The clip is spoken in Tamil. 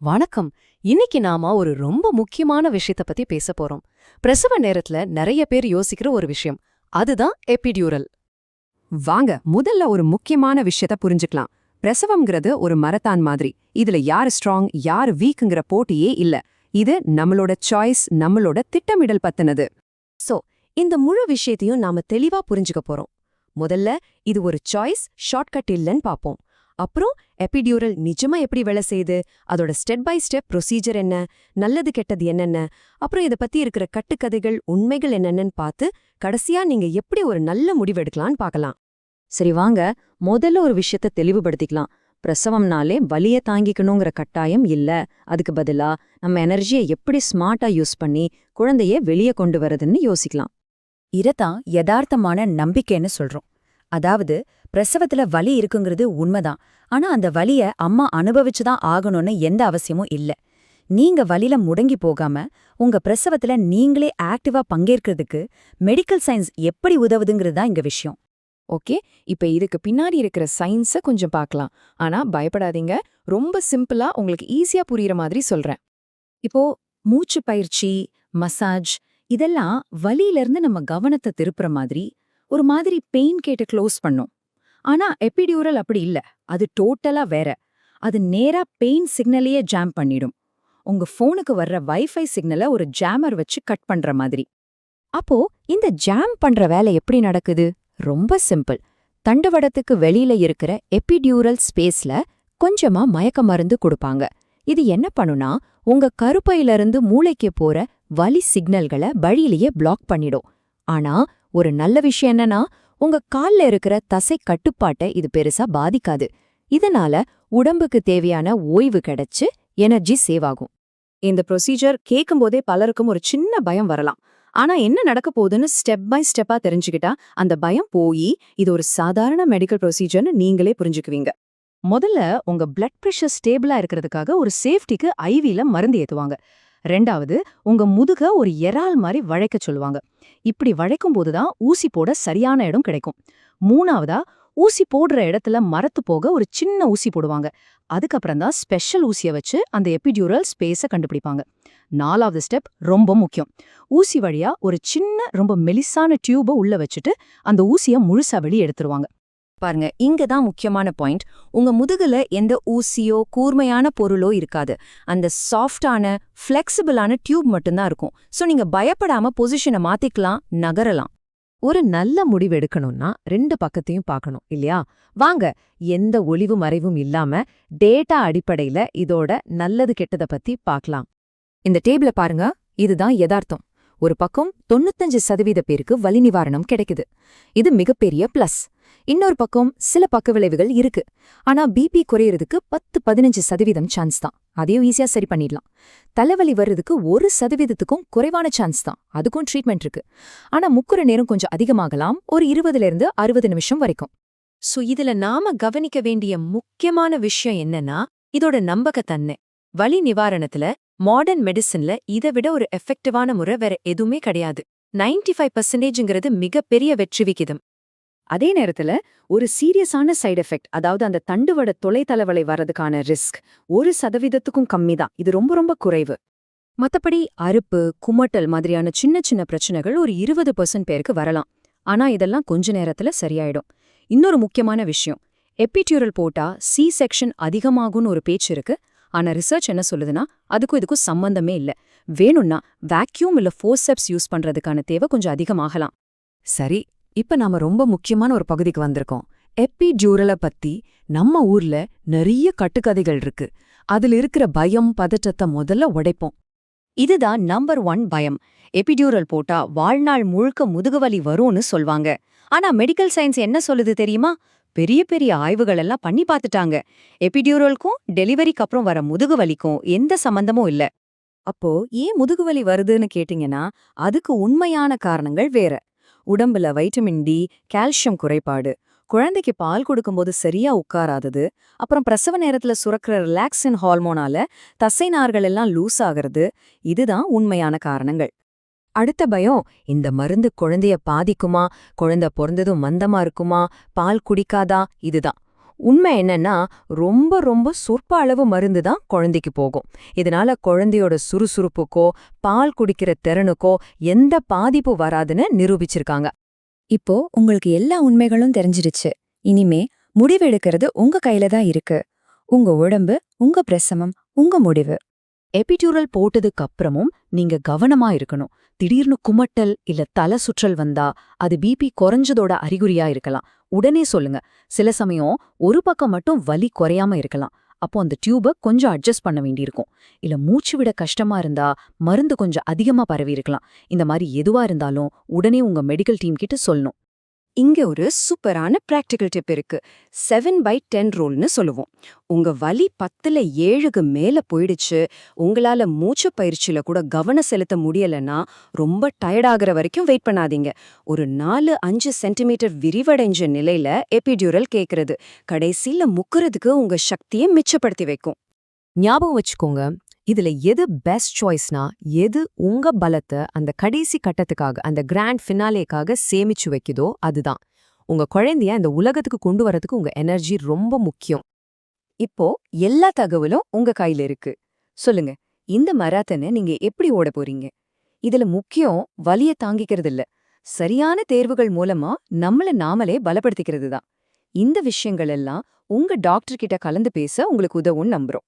வணக்கம். இன்னைக்கு நாம ஒரு ரொம்ப முக்கியமான விஷயத்த பத்தி பேச போறோம். பிரசவ நேரத்துல நிறைய பேர் யோசிக்கிற ஒரு விஷயம். அதுதான் எபிடியூரல். வாங்க முதல்ல ஒரு முக்கியமான விஷயத்த புரிஞ்சுக்கலாம். பிரசவம்ங்கிறது ஒரு மரத்தான் மாதிரி. இதுல யாரு ஸ்ட்ராங் யாரு வீக்குங்கிற போட்டியே இல்ல. இது நம்மளோட சாய்ஸ், நம்மளோட திட்டமிடல் பத்தினது. சோ இந்த முழு விஷயத்தையும் நாம தெளிவா புரிஞ்சுக்க போறோம். முதல்ல இது ஒரு சாய்ஸ், ஷார்ட்கட் இல்லைன்னு பாப்போம். அப்புறம் எபிடியூரல் நிஜமா எப்படி வேலை செய்யுது, அதோட ஸ்டெப் பை ஸ்டெப் ப்ரொசீஜர் என்ன, நல்லது கெட்டது என்னென்ன, அப்புறம் இதை பத்தி இருக்கிற கட்டுக்கதைகள் உண்மைகள் என்னென்னு பார்த்து கடைசியா நீங்க எப்படி ஒரு நல்ல முடிவெடுக்கலான்னு பார்க்கலாம். சரி வாங்க, முதல்ல ஒரு விஷயத்த தெளிவுபடுத்திக்கலாம். பிரசவம்னாலே வலிய தாங்கிக்கணுங்கிற கட்டாயம் இல்ல. அதுக்கு பதிலா நம்ம எனர்ஜியை எப்படி ஸ்மார்ட்டா யூஸ் பண்ணி குழந்தைய வெளியே கொண்டு வரதுன்னு யோசிக்கலாம். இதத்தான் யதார்த்தமான நம்பிக்கைன்னு சொல்றோம். அதாவது பிரசவத்துல வலி இருக்குங்கிறது உண்மைதான். ஆனா அந்த வலிய அம்மா அனுபவிச்சுதான் ஆகணும்னு எந்த அவசியமும் இல்ல. நீங்க வலியில முடங்கி போகாம உங்க பிரசவத்துல நீங்களே ஆக்டிவா பங்கேற்கிறதுக்கு மெடிக்கல் சயின்ஸ் எப்படி உதவுதுங்கிறது தான் இங்க விஷயம். ஓகே, இப்ப இதுக்கு பின்னாடி இருக்கிற சயின்ஸை கொஞ்சம் பார்க்கலாம். ஆனா பயப்படாதீங்க, ரொம்ப சிம்பிளா உங்களுக்கு ஈஸியா புரியுற மாதிரி சொல்றேன். இப்போ மூச்சு பயிற்சி, மசாஜ் இதெல்லாம் வலியிலிருந்து நம்ம கவனத்தை திருப்புற மாதிரி ஒரு மாதிரி பெயின் கேட்டு க்ளோஸ் பண்ணும். ஆனா எபிடியூரல் அப்படி இல்ல. அது டோட்டலா வேற. அது நேரா பெயின் சிக்னலையே ஜாம் பண்ணிடும். உங்க போனுக்கு வர்ற வைஃபை சிக்னலை ஒரு ஜாமர் வச்சு கட் பண்ற மாதிரி. அப்போ இந்த ஜாம் பண்ற வேலை எப்படி நடக்குது? ரொம்ப சிம்பிள். தண்டுவடத்துக்கு வெளியில இருக்கிற எபிடியூரல் ஸ்பேஸ்ல கொஞ்சமா மயக்க மருந்து கொடுப்பாங்க. இது என்ன பண்ணுனா உங்க கருப்பையிலிருந்து மூளைக்கு போற வலி சிக்னல்களை வழியிலேயே பிளாக் பண்ணிடும். ஆனா ஒரு நல்ல விஷயம் என்னன்னா, உங்க கால்ல இருக்கிற தசை கட்டுப்பாட்டை இது பெருசா பாதிக்காது. இதனால உடம்புக்கு தேவையான ஓய்வு கிடைச்சு எனர்ஜி சேவ் ஆகும். இந்த ப்ரொசீஜர் கேட்கும்போதே பலருக்கும் ஒரு சின்ன பயம் வரலாம். ஆனா என்ன நடக்க போகுதுன்னு ஸ்டெப் பை ஸ்டெப்பா தெரிஞ்சுக்கிட்டா அந்த பயம் போய் இது ஒரு சாதாரண மெடிக்கல் ப்ரொசீஜர்னு நீங்களே புரிஞ்சுக்குவீங்க. முதல்ல உங்க பிளட் பிரஷர் ஸ்டேபிளா இருக்கிறதுக்காக ஒரு சேஃப்டிக்கு ஐவில மருந்து ஏத்துவாங்க. ரெண்டாவது, உங்க முதுக ஒரு எறால் மாதிரி வளைக்க சொல்லுவாங்க. இப்படி வளைக்கும் போதுதான் ஊசி போட சரியான இடம் கிடைக்கும். மூணாவதா, ஊசி போடுற இடத்துல மரத்து போக ஒரு சின்ன ஊசி போடுவாங்க. அதுக்கப்புறம் தான் ஸ்பெஷல் ஊசியை வச்சு அந்த எபிடியூரல் ஸ்பேஸை கண்டுபிடிப்பாங்க. நாலாவது ஸ்டெப் ரொம்ப முக்கியம். ஊசி வழியா ஒரு சின்ன ரொம்ப மெலிசான டியூபை உள்ள வச்சுட்டு அந்த ஊசியை முழுசா வெளியே எடுத்துருவாங்க. பாருங்க, இங்க தான் முக்கியமான பாயிண்ட். உங்க முதுகுல எந்த ஊசியோ கூர்மையான பொருளோ இருக்காது. அந்த சாஃப்டான ஃபிளெக்சிபிளான டியூப் மட்டும்தான் இருக்கும். சோ நீங்க பயப்படாம பொசிஷனை மாத்திக்கலாம், நகரலாம். ஒரு நல்ல முடிவு எடுக்கணும்னா ரெண்டு பக்கத்தையும் பார்க்கணும் இல்லையா? வாங்க, எந்த ஒளிவு மறைவும் இல்லாம டேட்டா அடிப்படையில இதோட நல்லது கெட்டதை பத்தி பார்க்கலாம். இந்த டேபிள பாருங்க, இதுதான் யதார்த்தம். ஒரு பக்கம் 95% பேருக்கு வலி நிவாரணம் கிடைக்குது. இது மிகப்பெரிய பிளஸ். இன்னொரு பக்கம் சில பக்க விளைவுகள் இருக்கு. ஆனா பிபி குறையறதுக்கு 10-15% சான்ஸ் தான். அதையும் ஈஸியா சரி பண்ணிடலாம். தலைவலி வர்றதுக்கு 1%க்கும் குறைவான சான்ஸ் தான். அதுக்கும் ட்ரீட்மெண்ட் இருக்கு. ஆனா முக்குற நேரம் கொஞ்சம் அதிகமாகலாம், ஒரு 20-60 நிமிஷம் வரைக்கும். சோ இதுல நாம கவனிக்க வேண்டிய முக்கியமான விஷயம் என்னன்னா இதோட நம்பகத்தன்மை. வலி நிவாரணத்துல மாடர்ன் மெடிசின்ல இதை விட ஒரு எஃபெக்டிவான முறை வேற எதுவுமே கிடையாது. 95%ங்கிறது மிகப்பெரிய வெற்றி விகிதம். அதே நேரத்துல ஒரு சீரியஸான சைடு எஃபெக்ட், அதாவது அந்த தண்டுவட தொலைத்தலைவலை வர்றதுக்கான ரிஸ்க் 1%க்கும் கம்மி தான். இது ரொம்ப ரொம்ப குறைவு. மத்தபடி அறுப்பு, குமட்டல் மாதிரியான சின்ன சின்ன பிரச்சனைகள் ஒரு 20% பேருக்கு வரலாம். ஆனா இதெல்லாம் கொஞ்ச நேரத்துல சரியாயிடும். இன்னொரு முக்கியமான விஷயம், எபிடியூரல் போட்டா சி செக்ஷன் அதிகமாகும்னு ஒரு பேச்சு இருக்கு. ஆனா ரிசர்ச் என்ன சொல்லுதுன்னா அதுக்கும் இதுக்கும் சம்பந்தமே இல்ல. வேணும்னா வேக்யூம் இல்ல ஃபோர்செப்ஸ் யூஸ் பண்றதுக்கான தேவை கொஞ்சம் அதிகமாகலாம். சரி, இப்ப நாம ரொம்ப முக்கியமான ஒரு பகுதிக்கு வந்திருக்கோம். எபிடியூரலை பத்தி நம்ம ஊர்ல நிறைய கட்டுக்கதைகள் இருக்கு. அதுல இருக்கிற பயம் பதற்றத்தை முதல்ல உடைப்போம். இதுதான் நம்பர் 1 பயம். எபிடியூரல் போட்டா வாழ்நாள் முழுக்க முதுகுவலி வரும்னு சொல்வாங்க. ஆனா மெடிக்கல் சயின்ஸ் என்ன சொல்லுது தெரியுமா? பெரிய பெரிய ஆய்வுகள் எல்லாம் பண்ணி பார்த்துட்டாங்க. எபிடியூரலுக்கும் டெலிவரிக்கு அப்புறம் வர முதுகுவலிக்கும் எந்த சம்பந்தமும் இல்ல. அப்போ ஏன் முதுகுவலி வருதுன்னு கேட்டிங்கன்னா அதுக்கு உண்மையான காரணங்கள் வேற. உடம்புல வைட்டமின் டி, கால்சியம் குறைபாடு, குழந்தைக்கு பால் கொடுக்கும்போது சரியா உட்காராதது, அப்புறம் பிரசவ நேரத்துல சுரக்கிற ரிலாக்சின் ஹார்மோனால தசை நார்கள் எல்லாம் லூஸ் ஆகிறது, இதுதான் உண்மையான காரணங்கள். அடுத்த பயம், இந்த மருந்து குழந்தைய பாதிக்குமா, குழந்தை பிறந்ததும் மந்தமா இருக்குமா, பால் குடிக்காதா, இதுதான். உண்மை என்னன்னா ரொம்ப ரொம்ப சொற்ப அளவு மருந்து தான் குழந்தைக்கு போகும். இதனால குழந்தையோட சுறுசுறுப்புக்கோ பால் குடிக்கிற திறனுக்கோ எந்த பாதிப்பு வராதுன்னு நிரூபிச்சிருக்காங்க. இப்போ உங்களுக்கு எல்லா உண்மைகளும் தெரிஞ்சிடுச்சு. இனிமே முடிவெடுக்கிறது உங்க கையில தான் இருக்கு. உங்க உடம்பு, உங்க பிரசவம், உங்க முடிவு. எபிடியூரல் போட்டதுக்கு அப்புறமும் நீங்க கவனமா இருக்கணும். திடீர்னு குமட்டல் இல்ல தலை சுற்றல் வந்தா அது பிபி குறைஞ்சதோட அறிகுறியா இருக்கலாம். உடனே சொல்லுங்க. சில சமயம் ஒரு பக்கம் மட்டும் வலி குறையாம இருக்கலாம். அப்போ அந்த டியூபை கொஞ்சம் அட்ஜஸ்ட் பண்ண வேண்டியிருக்கும். இல்ல மூச்சு விட கஷ்டமா இருந்தா மருந்து கொஞ்சம் அதிகமா பரவி இருக்கலாம். இந்த மாதிரி எதுவா இருந்தாலும் உடனே உங்க மெடிக்கல் டீம் கிட்ட சொல்லணும். இங்க ஒரு சூப்பரான பிராக்டிக்கல் டிப் இருக்கு. 7/10 ரூல்னு சொல்லுவோம். உங்க வலி 10ல 7க்கு மேல போயிடுச்சு, உங்களால மூச்சு பயிற்சியில கூட கவனம் செலுத்த முடியலன்னா ரொம்ப டயர்டாகிற வரைக்கும் வெயிட் பண்ணாதீங்க. ஒரு 4-5 சென்டிமீட்டர் விரிவடைஞ்ச நிலையில எபிடியூரல் கேக்குறது கடைசியில முக்குறதுக்கு உங்க சக்தியை மிச்சப்படுத்தி வைக்கும். ஞாபகம் வச்சுக்கோங்க, இதுல எது பெஸ்ட் சாய்ஸ்னா, எது உங்க பலத்தை அந்த கடைசி கட்டத்துக்காக, அந்த கிராண்ட் ஃபினாலேக்காக சேமிச்சு வைக்குதோ அதுதான். உங்க குழந்தைய இந்த உலகத்துக்கு கொண்டு வரதுக்கு உங்க எனர்ஜி ரொம்ப முக்கியம். இப்போ எல்லா தகவலும் உங்க கையில இருக்கு. சொல்லுங்க, இந்த மராத்தனை நீங்க எப்படி ஓட போறீங்க? இதுல முக்கியம் வலிய தாங்கிக்கிறது இல்ல, சரியான தேர்வுகள் மூலமா நம்மள நாமளே பலப்படுத்திக்கிறது தான். இந்த விஷயங்கள் எல்லாம் உங்க டாக்டர் கிட்ட கலந்து பேச உங்களுக்கு உதவும்னு நம்புறோம்.